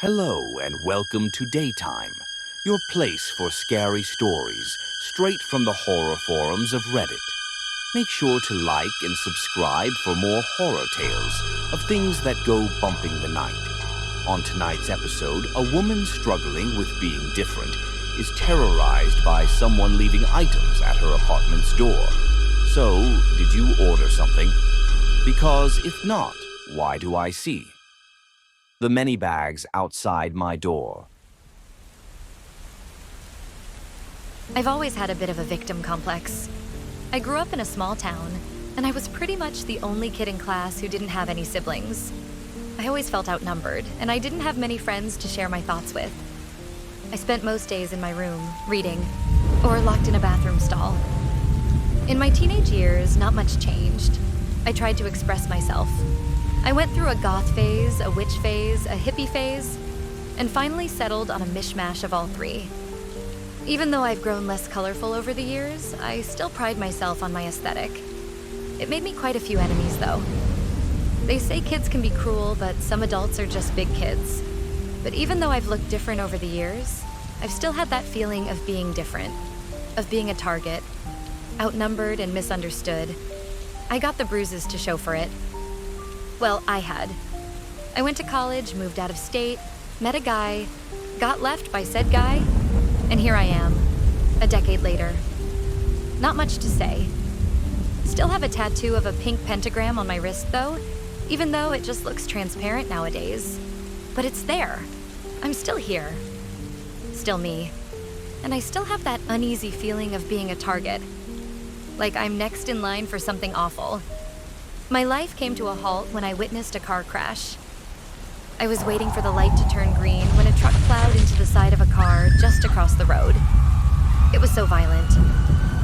Hello and welcome to Daytime, your place for scary stories straight from the horror forums of Reddit. Make sure to like and subscribe for more horror tales of things that go bumping the night. On tonight's episode, a woman struggling with being different is terrorized by someone leaving items at her apartment's door. So, did you order something? Because if not, why do I see? The many bags outside my door. I've always had a bit of a victim complex. I grew up in a small town, and I was pretty much the only kid in class who didn't have any siblings. I always felt outnumbered, and I didn't have many friends to share my thoughts with. I spent most days in my room, reading, or locked in a bathroom stall. In my teenage years, not much changed. I tried to express myself. I went through a goth phase, a witch phase, a hippie phase, and finally settled on a mishmash of all three. Even though I've grown less colorful over the years, I still pride myself on my aesthetic. It made me quite a few enemies, though. They say kids can be cruel, but some adults are just big kids. But even though I've looked different over the years, I've still had that feeling of being different, of being a target, outnumbered and misunderstood. I got the bruises to show for it. Well, I had. I went to college, moved out of state, met a guy, got left by said guy, and here I am, a decade later. Not much to say. Still have a tattoo of a pink pentagram on my wrist, though, even though it just looks transparent nowadays. But it's there. I'm still here. Still me. And I still have that uneasy feeling of being a target. Like I'm next in line for something awful. My life came to a halt when I witnessed a car crash. I was waiting for the light to turn green when a truck plowed into the side of a car just across the road. It was so violent.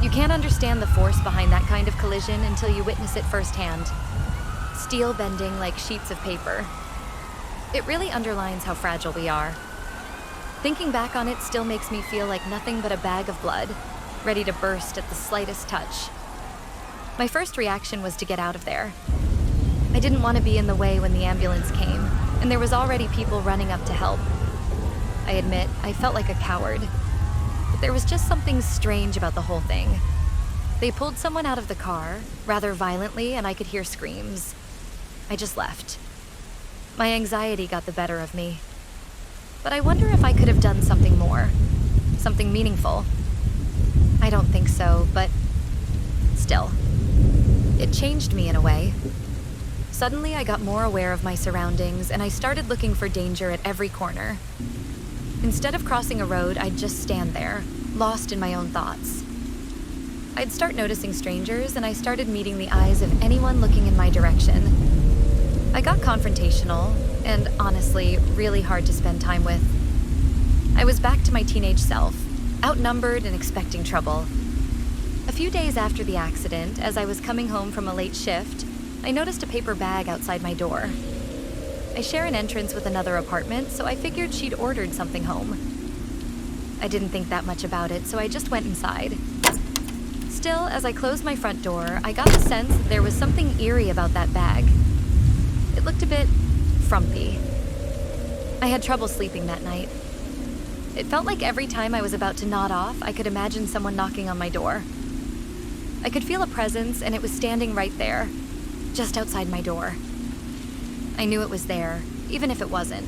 You can't understand the force behind that kind of collision until you witness it firsthand. Steel bending like sheets of paper. It really underlines how fragile we are. Thinking back on it still makes me feel like nothing but a bag of blood, ready to burst at the slightest touch. My first reaction was to get out of there. I didn't want to be in the way when the ambulance came, and there was already people running up to help. I admit, I felt like a coward. But there was just something strange about the whole thing. They pulled someone out of the car, rather violently, and I could hear screams. I just left. My anxiety got the better of me. But I wonder if I could have done something more. Something meaningful. I don't think so, but still. It changed me in a way. Suddenly, I got more aware of my surroundings, and I started looking for danger at every corner. Instead of crossing a road, I'd just stand there, lost in my own thoughts. I'd start noticing strangers, and I started meeting the eyes of anyone looking in my direction. I got confrontational, and honestly, really hard to spend time with. I was back to my teenage self, outnumbered and expecting trouble. A few days after the accident, as I was coming home from a late shift, I noticed a paper bag outside my door. I share an entrance with another apartment, so I figured she'd ordered something home. I didn't think that much about it, so I just went inside. Still, as I closed my front door, I got the sense that there was something eerie about that bag. It looked a bit frumpy. I had trouble sleeping that night. It felt like every time I was about to nod off, I could imagine someone knocking on my door. I could feel a presence, and it was standing right there, just outside my door. I knew it was there, even if it wasn't.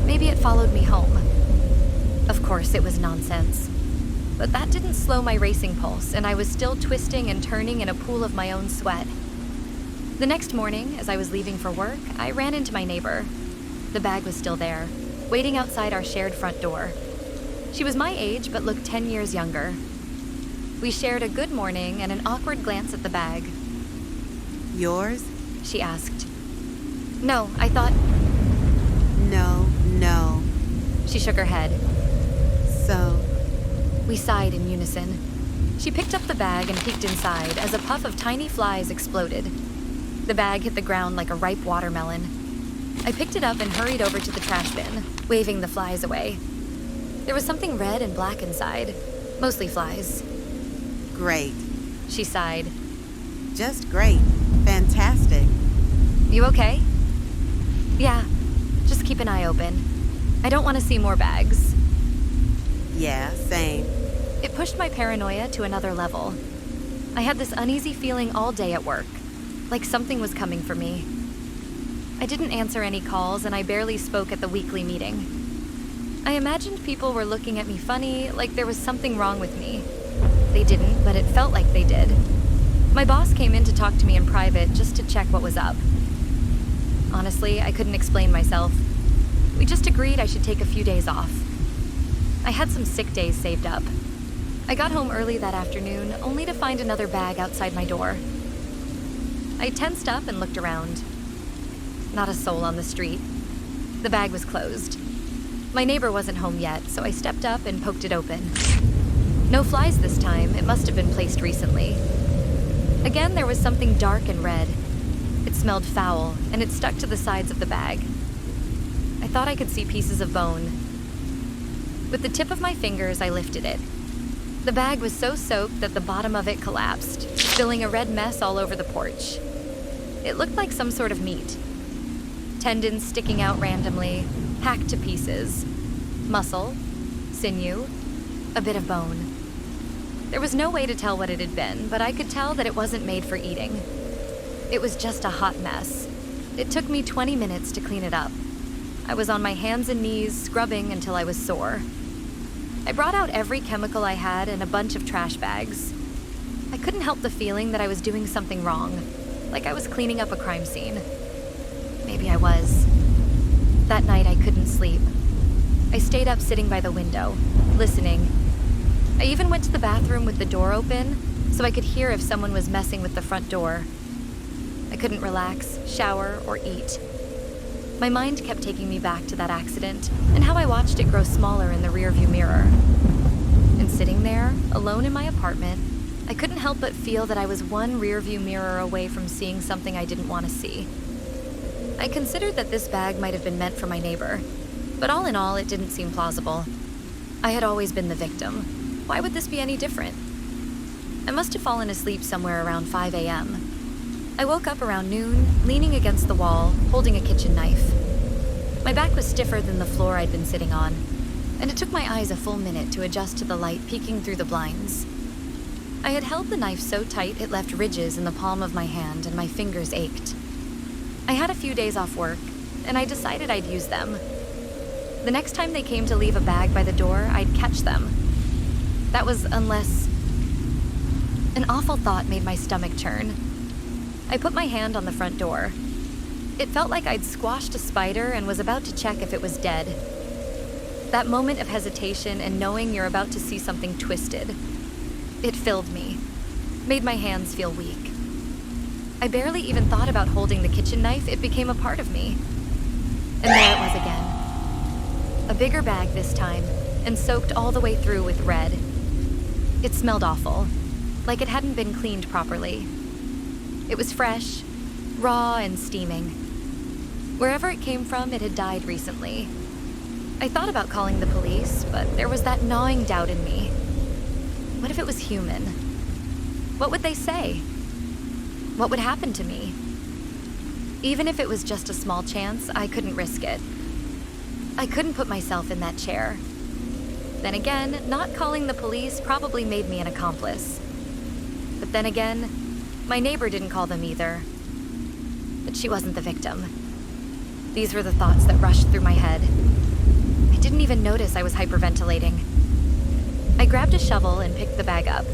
Maybe it followed me home. Of course, it was nonsense. But that didn't slow my racing pulse, and I was still twisting and turning in a pool of my own sweat. The next morning, as I was leaving for work, I ran into my neighbor. The bag was still there, waiting outside our shared front door. She was my age, but looked 10 years younger. We shared a good morning and an awkward glance at the bag. Yours? She asked. No, I thought... No. She shook her head. So? We sighed in unison. She picked up the bag and peeked inside as a puff of tiny flies exploded. The bag hit the ground like a ripe watermelon. I picked it up and hurried over to the trash bin, waving the flies away. There was something red and black inside, mostly flies. Great. She sighed. Just great. Fantastic. You okay? Yeah, just keep an eye open. I don't want to see more bags. Yeah, same. It pushed my paranoia to another level. I had this uneasy feeling all day at work, like something was coming for me. I didn't answer any calls, and I barely spoke at the weekly meeting. I imagined people were looking at me funny, like there was something wrong with me. They didn't, but it felt like they did. My boss came in to talk to me in private just to check what was up. Honestly, I couldn't explain myself. We just agreed I should take a few days off. I had some sick days saved up. I got home early that afternoon, only to find another bag outside my door. I tensed up and looked around. Not a soul on the street. The bag was closed. My neighbor wasn't home yet, so I stepped up and poked it open. No flies this time. It must have been placed recently. Again, there was something dark and red. It smelled foul, and it stuck to the sides of the bag. I thought I could see pieces of bone. With the tip of my fingers, I lifted it. The bag was so soaked that the bottom of it collapsed, spilling a red mess all over the porch. It looked like some sort of meat. Tendons sticking out randomly, hacked to pieces. Muscle, sinew, a bit of bone. There was no way to tell what it had been, but I could tell that it wasn't made for eating. It was just a hot mess. It took me 20 minutes to clean it up. I was on my hands and knees, scrubbing until I was sore. I brought out every chemical I had and a bunch of trash bags. I couldn't help the feeling that I was doing something wrong, like I was cleaning up a crime scene. Maybe I was. That night I couldn't sleep. I stayed up sitting by the window, listening. I even went to the bathroom with the door open so I could hear if someone was messing with the front door. I couldn't relax, shower, or eat. My mind kept taking me back to that accident and how I watched it grow smaller in the rearview mirror. And sitting there, alone in my apartment, I couldn't help but feel that I was one rearview mirror away from seeing something I didn't want to see. I considered that this bag might have been meant for my neighbor, but all in all, it didn't seem plausible. I had always been the victim. Why would this be any different? I must have fallen asleep somewhere around 5 a.m. I woke up around noon, leaning against the wall, holding a kitchen knife. My back was stiffer than the floor I'd been sitting on, and it took my eyes a full minute to adjust to the light peeking through the blinds. I had held the knife so tight it left ridges in the palm of my hand and my fingers ached. I had a few days off work, and I decided I'd use them. The next time they came to leave a bag by the door, I'd catch them. That was unless... An awful thought made my stomach churn. I put my hand on the front door. It felt like I'd squashed a spider and was about to check if it was dead. That moment of hesitation and knowing you're about to see something twisted, it filled me, made my hands feel weak. I barely even thought about holding the kitchen knife. It became a part of me. And there it was again. A bigger bag this time, and soaked all the way through with red. It smelled awful, like it hadn't been cleaned properly. It was fresh, raw, and steaming. Wherever it came from, it had died recently. I thought about calling the police, but there was that gnawing doubt in me. What if it was human? What would they say? What would happen to me? Even if it was just a small chance, I couldn't risk it. I couldn't put myself in that chair. Then again, not calling the police probably made me an accomplice. But then again, my neighbor didn't call them either. But she wasn't the victim. These were the thoughts that rushed through my head. I didn't even notice I was hyperventilating. I grabbed a shovel and picked the bag up.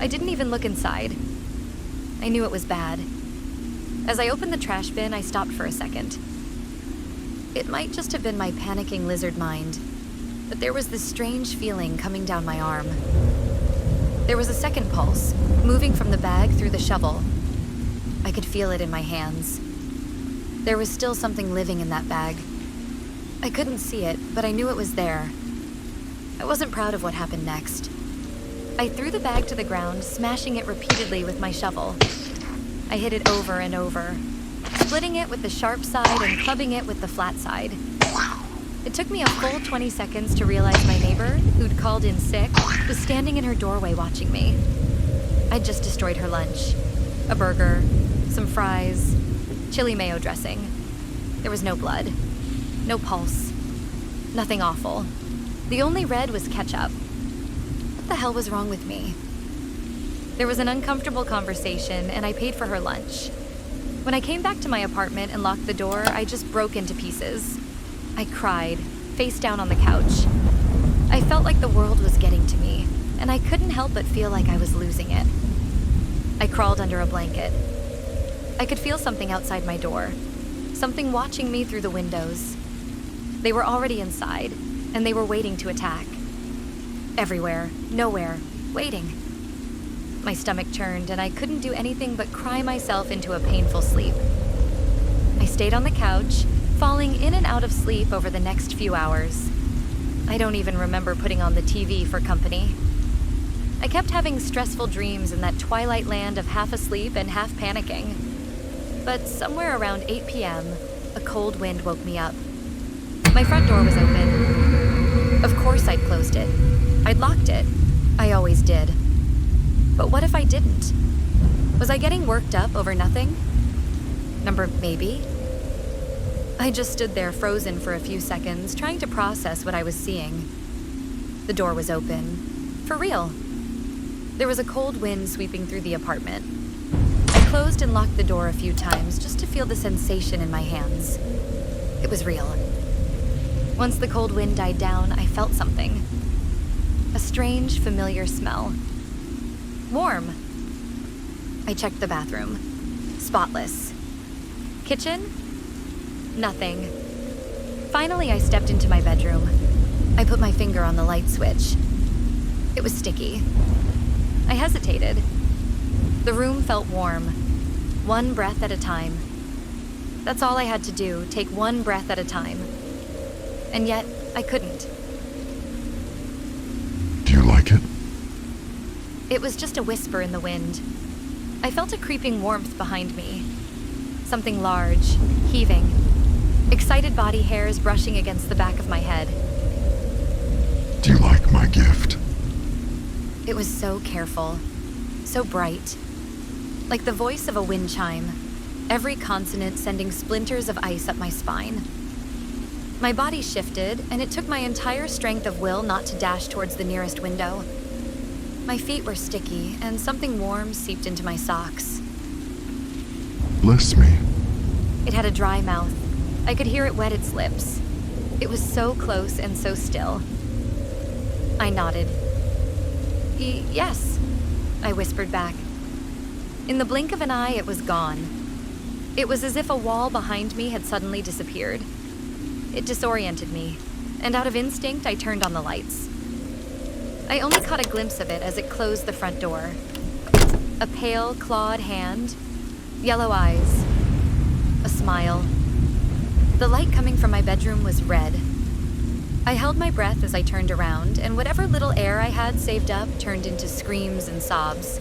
I didn't even look inside. I knew it was bad. As I opened the trash bin, I stopped for a second. It might just have been my panicking lizard mind, but there was this strange feeling coming down my arm. There was a second pulse, moving from the bag through the shovel. I could feel it in my hands. There was still something living in that bag. I couldn't see it, but I knew it was there. I wasn't proud of what happened next. I threw the bag to the ground, smashing it repeatedly with my shovel. I hit it over and over, splitting it with the sharp side and clubbing it with the flat side. It took me a full 20 seconds to realize my neighbor, who'd called in sick, was standing in her doorway watching me. I'd just destroyed her lunch. A burger, some fries, chili mayo dressing. There was no blood, no pulse, Nothing awful. The only red was ketchup. What the hell was wrong with me? There was an uncomfortable conversation, and I paid for her lunch. When I came back to my apartment and locked the door, I just broke into pieces. I cried, face down on the couch. I felt like the world was getting to me, and I couldn't help but feel like I was losing it. I crawled under a blanket. I could feel something outside my door, something watching me through the windows. They were already inside, and they were waiting to attack. Everywhere, nowhere, waiting. My stomach churned, and I couldn't do anything but cry myself into a painful sleep. I stayed on the couch, falling in and out of sleep over the next few hours. I don't even remember putting on the TV for company. I kept having stressful dreams in that twilight land of half asleep and half panicking. But somewhere around 8 p.m., a cold wind woke me up. My front door was open. Of course I'd closed it. I'd locked it. I always did. But what if I didn't? Was I getting worked up over nothing? Maybe. I just stood there frozen for a few seconds, trying to process what I was seeing. The door was open. For real. There was a cold wind sweeping through the apartment. I closed and locked the door a few times just to feel the sensation in my hands. It was real. Once the cold wind died down, I felt something. A strange, familiar smell. Warm. I checked the bathroom. Spotless. Kitchen? Nothing. Finally, I stepped into my bedroom. I put my finger on the light switch. It was sticky. I hesitated. The room felt warm. One breath at a time. That's all I had to do, take one breath at a time. And yet, I couldn't. Do you like it? It was just a whisper in the wind. I felt a creeping warmth behind me. Something large, heaving. Excited body hairs brushing against the back of my head. Do you like my gift? It was so careful, so bright. Like the voice of a wind chime, every consonant sending splinters of ice up my spine. My body shifted, and it took my entire strength of will not to dash towards the nearest window. My feet were sticky, and something warm seeped into my socks. Bless me. It had a dry mouth. I could hear it wet its lips. It was so close and so still. I nodded. Yes, I whispered back. In the blink of an eye, it was gone. It was as if a wall behind me had suddenly disappeared. It disoriented me, and out of instinct, I turned on the lights. I only caught a glimpse of it as it closed the front door. A pale, clawed hand, yellow eyes, a smile. The light coming from my bedroom was red. I held my breath as I turned around, and whatever little air I had saved up turned into screams and sobs.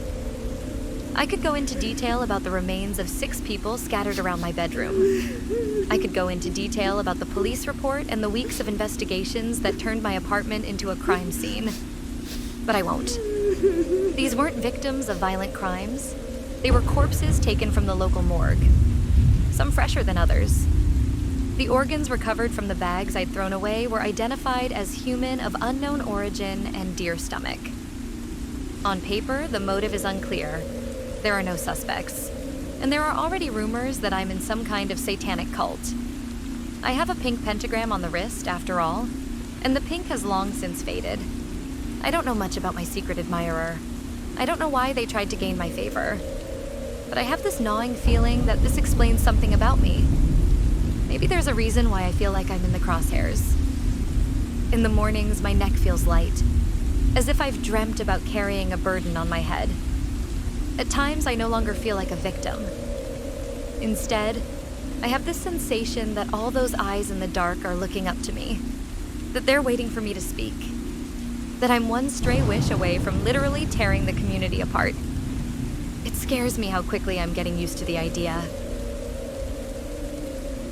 I could go into detail about the remains of 6 people scattered around my bedroom. I could go into detail about the police report and the weeks of investigations that turned my apartment into a crime scene. But I won't. These weren't victims of violent crimes. They were corpses taken from the local morgue. Some fresher than others. The organs recovered from the bags I'd thrown away were identified as human of unknown origin and deer stomach. On paper, the motive is unclear. There are no suspects. And there are already rumors that I'm in some kind of satanic cult. I have a pink pentagram on the wrist, after all, and the pink has long since faded. I don't know much about my secret admirer. I don't know why they tried to gain my favor. But I have this gnawing feeling that this explains something about me. Maybe there's a reason why I feel like I'm in the crosshairs. In the mornings, my neck feels light, as if I've dreamt about carrying a burden on my head. At times, I no longer feel like a victim. Instead, I have this sensation that all those eyes in the dark are looking up to me, that they're waiting for me to speak, that I'm one stray wish away from literally tearing the community apart. It scares me how quickly I'm getting used to the idea.